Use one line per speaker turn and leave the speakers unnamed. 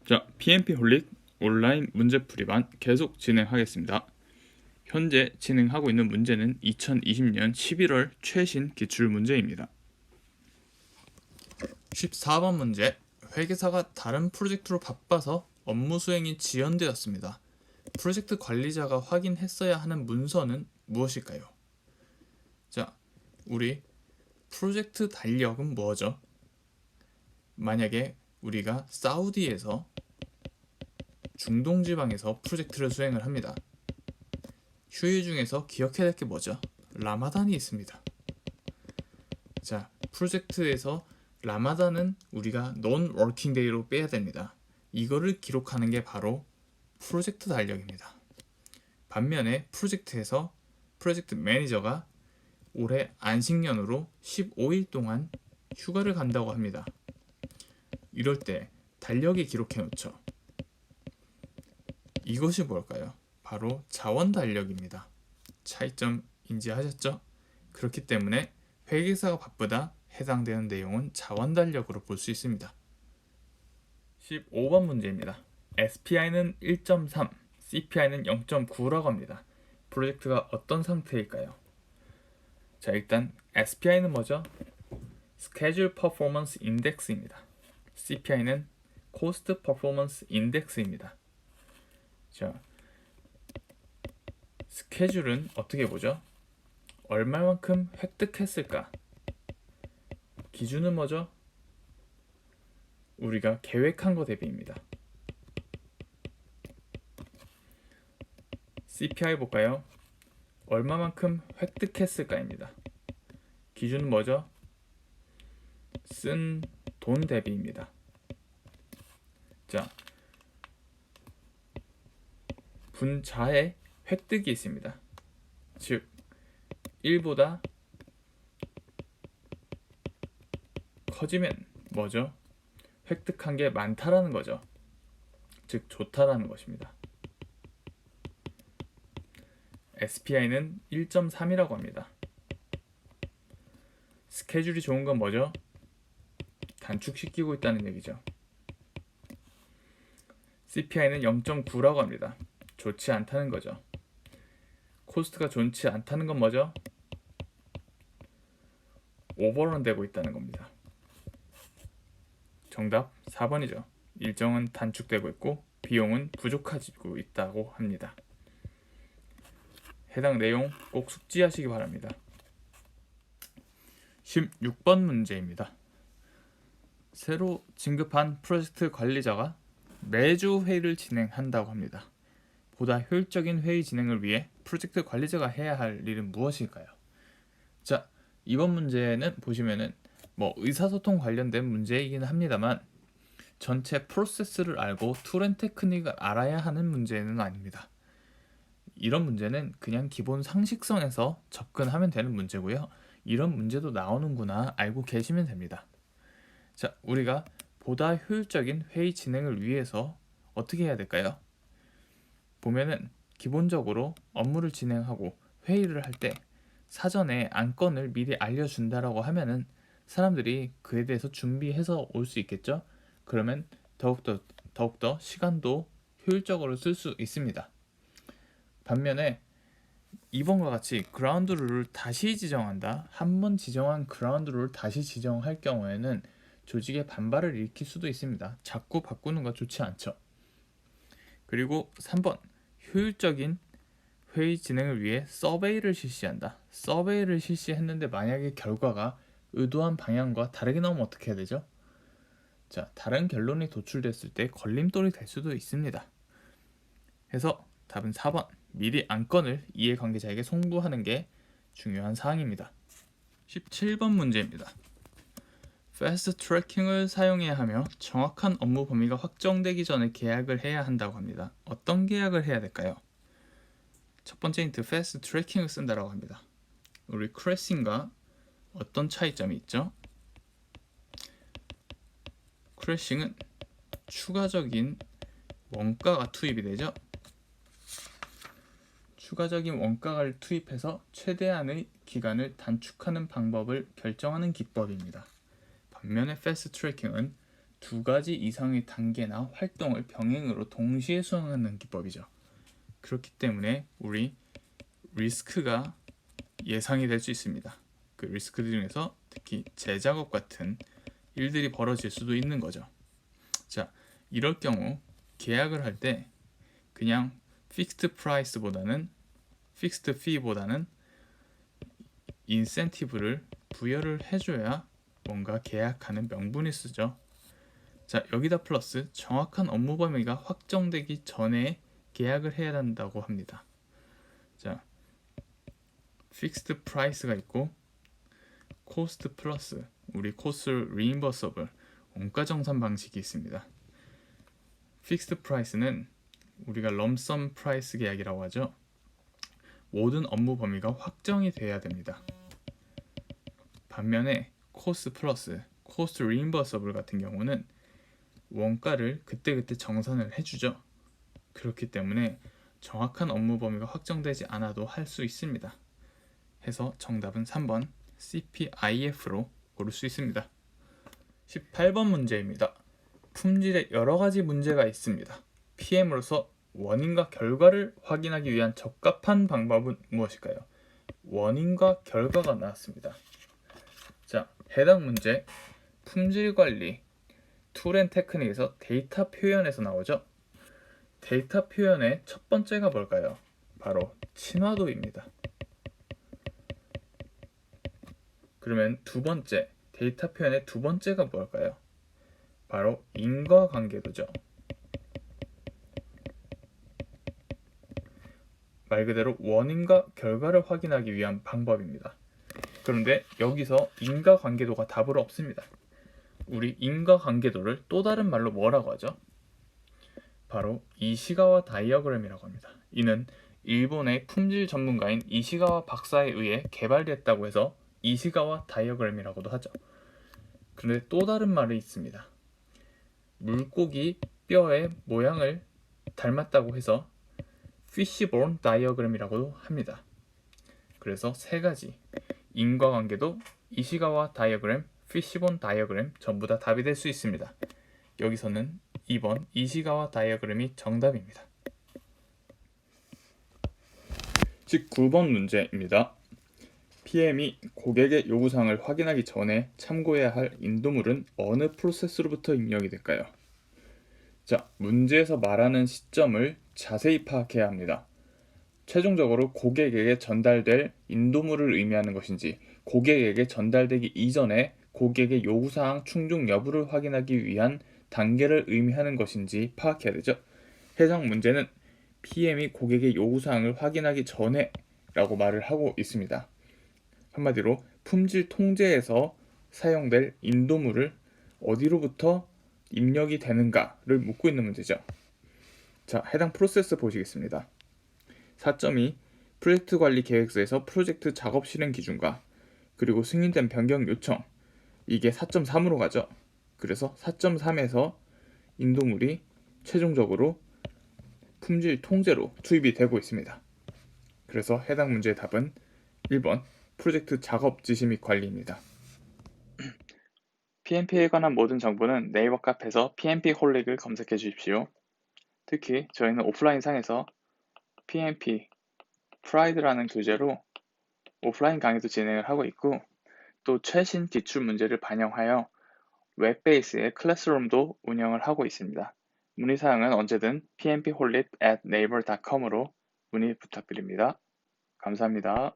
자, PMP 홀릭 온라인 문제풀이반 계속 진행하겠습니다. 현재 진행하고 있는 문제는 2020년 11월 최신 기출문제입니다. 14번 문제, 회계사가 다른 프로젝트로 바빠서 업무 수행이 지연되었습니다. 프로젝트 관리자가 확인했어야 하는 문서는 무엇일까요? 자, 우리 프로젝트 달력은 뭐죠? 만약에 우리가 사우디에서 중동 지방에서 프로젝트를 수행을 합니다. 휴일 중에서 기억해야 할 게 뭐죠? 라마단이 있습니다. 자, 프로젝트에서 라마단은 우리가 non working day로 빼야 됩니다. 이거를 기록하는 게 바로 프로젝트 달력입니다. 반면에 프로젝트에서 프로젝트 매니저가 올해 안식년으로 15일 동안 휴가를 간다고 합니다. 이럴 때 달력에 기록해 놓죠. 이것이 뭘까요? 바로 자원 달력입니다. 차이점 인지하셨죠? 그렇기 때문에 회계사가 바쁘다 해당되는 내용은 자원 달력으로 볼 수 있습니다. 15번 문제입니다. SPI는 1.3, CPI는 0.9라고 합니다. 프로젝트가 어떤 상태일까요? 자, 일단 SPI는 뭐죠? Schedule Performance Index입니다. CPI는 Cost Performance Index입니다. 자, 스케줄은 어떻게 보죠? 얼마만큼 획득했을까? 기준은 뭐죠? 우리가 계획한 거 대비입니다. CPI 볼까요? 얼마만큼 획득했을까입니다. 기준은 뭐죠? 쓴 돈 대비입니다. 자, 분자에 획득이 있습니다. 즉 1보다 커지면 뭐죠? 획득한 게 많다라는 거죠. 즉 좋다라는 것입니다. SPI는 1.3이라고 합니다. 스케줄이 좋은 건 뭐죠? 단축시키고 있다는 얘기죠. CPI는 0.9라고 합니다. 좋지 않다는 거죠. 코스트가 좋지 않다는 건 뭐죠? 오버런 되고 있다는 겁니다. 정답 4번이죠. 일정은 단축되고 있고 비용은 부족해지고 있다고 합니다. 해당 내용 꼭 숙지하시기 바랍니다. 16번 문제입니다. 새로 진급한 프로젝트 관리자가 매주 회의를 진행한다고 합니다. 보다 효율적인 회의 진행을 위해 프로젝트 관리자가 해야 할 일은 무엇일까요? 자, 이번 문제는 보시면은 의사소통 관련된 문제이긴 합니다만 전체 프로세스를 알고 툴 앤 테크닉을 알아야 하는 문제는 아닙니다. 이런 문제는 그냥 기본 상식선에서 접근하면 되는 문제고요. 이런 문제도 나오는구나 알고 계시면 됩니다. 자, 우리가 보다 효율적인 회의 진행을 위해서 어떻게 해야 될까요? 보면은 기본적으로 업무를 진행하고 회의를 할 때 사전에 안건을 미리 알려준다라고 하면은 사람들이 그에 대해서 준비해서 올 수 있겠죠? 그러면 더욱더 시간도 효율적으로 쓸 수 있습니다. 반면에 이번과 같이 그라운드 룰을 다시 지정한다. 한 번 지정한 그라운드 룰을 다시 지정할 경우에는 조직의 반발을 일으킬 수도 있습니다. 자꾸 바꾸는 거 좋지 않죠. 그리고 3번, 효율적인 회의 진행을 위해 서베이를 실시한다. 서베이를 실시했는데 만약에 결과가 의도한 방향과 다르게 나오면 어떻게 해야 되죠? 자, 다른 결론이 도출됐을 때 걸림돌이 될 수도 있습니다. 해서 답은 4번, 미리 안건을 이해관계자에게 송부하는 게 중요한 사항입니다. 17번 문제입니다. 패스트 트래킹을 사용해야 하며 정확한 업무 범위가 확정되기 전에 계약을 해야 한다고 합니다. 어떤 계약을 해야 될까요? 첫 번째 힌트, 패스트 트래킹을 쓴다라고 합니다. 우리 크래싱과 어떤 차이점이 있죠? 크래싱은 추가적인 원가가 투입이 되죠. 추가적인 원가를 투입해서 최대한의 기간을 단축하는 방법을 결정하는 기법입니다. 반면에 패스트 트래킹은 두 가지 이상의 단계나 활동을 병행으로 동시에 수행하는 기법이죠. 그렇기 때문에 우리 리스크가 예상이 될 수 있습니다. 그 리스크 중에서 특히 재작업 같은 일들이 벌어질 수도 있는 거죠. 자, 이럴 경우 계약을 할 때 그냥 픽스드 프라이스보다는 픽스드 피보다는 인센티브를 부여를 해줘야 뭔가 계약하는 명분이 쓰죠. 자, 여기다 플러스 정확한 업무 범위가 확정되기 전에 계약을 해야 한다고 합니다. 자, 픽스드 프라이스가 있고 코스트 플러스 우리 코스트 리임버서블 원가 정산 방식이 있습니다. 픽스드 프라이스는 우리가 럼썸 프라이스 계약이라고 하죠. 모든 업무 범위가 확정이 돼야 됩니다. 반면에 코스트 플러스 코스트 리임버서블 같은 경우는 원가를 그때그때 정산을 해주죠. 그렇기 때문에 정확한 업무 범위가 확정되지 않아도 할 수 있습니다. 해서 정답은 3번 CPIF로 고를 수 있습니다. 18번 문제입니다. 품질에 여러 가지 문제가 있습니다. PM으로서 원인과 결과를 확인하기 위한 적합한 방법은 무엇일까요? 원인과 결과가 나왔습니다. 자, 해당 문제 품질 관리 툴 앤 테크닉에서 데이터 표현에서 나오죠. 데이터 표현의 첫 번째가 뭘까요? 바로 친화도입니다. 그러면 두 번째, 데이터 표현의 두 번째가 뭘까요? 바로 인과관계도죠. 말 그대로 원인과 결과를 확인하기 위한 방법입니다. 그런데 여기서 인과관계도가 답으로 없습니다. 우리 인과관계도를 또 다른 말로 뭐라고 하죠? 바로 이시가와 다이어그램이라고 합니다. 이는 일본의 품질 전문가인 이시가와 박사에 의해 개발됐다고 해서 이시가와 다이어그램이라고도 하죠. 그런데 또 다른 말이 있습니다. 물고기 뼈의 모양을 닮았다고 해서 피쉬본 다이어그램이라고도 합니다. 그래서 세 가지 인과관계도, 이시가와 다이어그램, 피쉬본 다이어그램 전부 다 답이 될 수 있습니다. 여기서는 2번 이시가와 다이어그램이 정답입니다. 19번 문제입니다. PM이 고객의 요구사항을 확인하기 전에 참고해야 할 인도물은 어느 프로세스로부터 입력이 될까요? 자, 문제에서 말하는 시점을 자세히 파악해야 합니다. 최종적으로 고객에게 전달될 인도물을 의미하는 것인지, 고객에게 전달되기 이전에 고객의 요구사항 충족 여부를 확인하기 위한 단계를 의미하는 것인지 파악해야 되죠. 해당 문제는 PM이 고객의 요구사항을 확인하기 전에 라고 말을 하고 있습니다. 한마디로 품질 통제에서 사용될 인도물을 어디로부터 입력이 되는가를 묻고 있는 문제죠. 자, 해당 프로세스 보시겠습니다. 4.2 프로젝트 관리 계획서에서 프로젝트 작업 실행 기준과 그리고 승인된 변경 요청, 이게 4.3으로 가죠. 그래서 4.3에서 인도물이 최종적으로 품질 통제로 투입이 되고 있습니다. 그래서 해당 문제의 답은 1번 프로젝트 작업 지시 및 관리입니다. PMP에 관한 모든 정보는 네이버 카페에서 PMP 홀릭을 검색해 주십시오. 특히 저희는 오프라인 상에서 PMP 프라이드라는 교재로 오프라인 강의도 진행을 하고 있고, 또 최신 기출 문제를 반영하여 웹베이스의 클래스룸도 운영을 하고 있습니다. 문의사항은 언제든 pmp홀릭@naver.com으로 문의 부탁드립니다. 감사합니다.